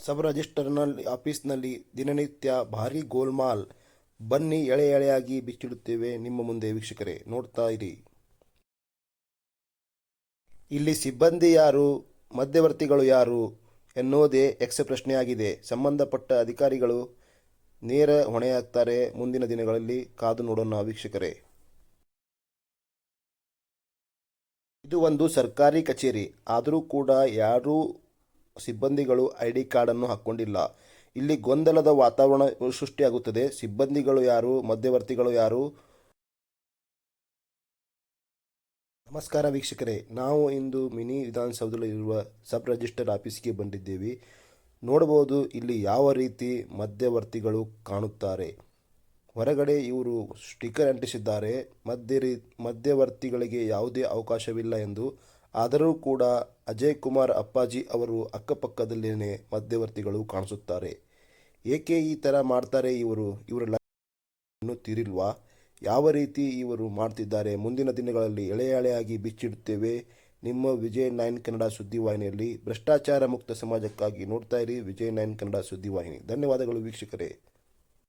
ಸಬ್ ರಿಜಿಸ್ಟರ್ನಲ್ಲಿ ಆಫೀಸ್ನಲ್ಲಿ ದಿನನಿತ್ಯ ಭಾರೀ ಗೋಲ್ಮಾಲ್. ಬನ್ನಿ ಎಳೆ ಎಳೆಯಾಗಿ ಬಿಚ್ಚಿಡುತ್ತೇವೆ ನಿಮ್ಮ ಮುಂದೆ ವೀಕ್ಷಕರೇ, ನೋಡ್ತಾ ಇರಿ. ಇಲ್ಲಿ ಸಿಬ್ಬಂದಿ ಯಾರು, ಮಧ್ಯವರ್ತಿಗಳು ಯಾರು ಎನ್ನುವುದೇ ಯಕ್ಷ ಪ್ರಶ್ನೆಯಾಗಿದೆ. ಸಂಬಂಧಪಟ್ಟ ಅಧಿಕಾರಿಗಳು ನೇರ ಹೊಣೆಯಾಗ್ತಾರೆ ಮುಂದಿನ ದಿನಗಳಲ್ಲಿ, ಕಾದು ನೋಡೋಣ ವೀಕ್ಷಕರೇ. ಇದು ಒಂದು ಸರ್ಕಾರಿ ಕಚೇರಿ, ಆದರೂ ಕೂಡ ಯಾರೂ ಸಿಬ್ಬಂದಿಗಳು ID ಕಾರ್ಡನ್ನು ಹಾಕ್ಕೊಂಡಿಲ್ಲ. ಇಲ್ಲಿ ಗೊಂದಲದ ವಾತಾವರಣ ಸೃಷ್ಟಿಯಾಗುತ್ತದೆ. ಸಿಬ್ಬಂದಿಗಳು ಯಾರು, ಮಧ್ಯವರ್ತಿಗಳು ಯಾರು? ನಮಸ್ಕಾರ ವೀಕ್ಷಕರೇ, ನಾವು ಇಂದು ಮಿನಿ ವಿಧಾನಸೌಧದಲ್ಲಿರುವ ಸಬ್ ರಿಜಿಸ್ಟರ್ ಆಫೀಸ್ಗೆ ಬಂದಿದ್ದೇವೆ. ನೋಡಬಹುದು ಇಲ್ಲಿ ಯಾವ ರೀತಿ ಮಧ್ಯವರ್ತಿಗಳು ಕಾಣುತ್ತಾರೆ. ಹೊರಗಡೆ ಇವರು ಸ್ಟಿಕ್ಕರ್ ಅಂಟಿಸಿದ್ದಾರೆ, ಮಧ್ಯವರ್ತಿಗಳಿಗೆ ಯಾವುದೇ ಅವಕಾಶವಿಲ್ಲ ಎಂದು. ಆದರೂ ಕೂಡ ಅಜಯ್ ಕುಮಾರ್ ಅಪ್ಪಾಜಿ ಅವರು ಅಕ್ಕಪಕ್ಕದಲ್ಲೇ ಮಧ್ಯವರ್ತಿಗಳು ಕಾಣಿಸುತ್ತಾರೆ. ಏಕೆ ಈ ಥರ ಮಾಡ್ತಾರೆ ಇವರ ಇನ್ನೂ ತೀರಿಲ್ವಾ? ಯಾವ ರೀತಿ ಇವರು ಮಾಡ್ತಿದ್ದಾರೆ? ಮುಂದಿನ ದಿನಗಳಲ್ಲಿ ಎಳೆ ಎಳೆಯಾಗಿ ಬಿಚ್ಚಿಡುತ್ತೇವೆ ನಿಮ್ಮ ವಿಜಯ್ 9 ಕನ್ನಡ ಸುದ್ದಿವಾಹಿನಿಯಲ್ಲಿ. ಭ್ರಷ್ಟಾಚಾರ ಮುಕ್ತ ಸಮಾಜಕ್ಕಾಗಿ ನೋಡ್ತಾ ಇರಿ ವಿಜಯ್ 9 ಕನ್ನಡ ಸುದ್ದಿವಾಹಿನಿ. ಧನ್ಯವಾದಗಳು ವೀಕ್ಷಕರೇ.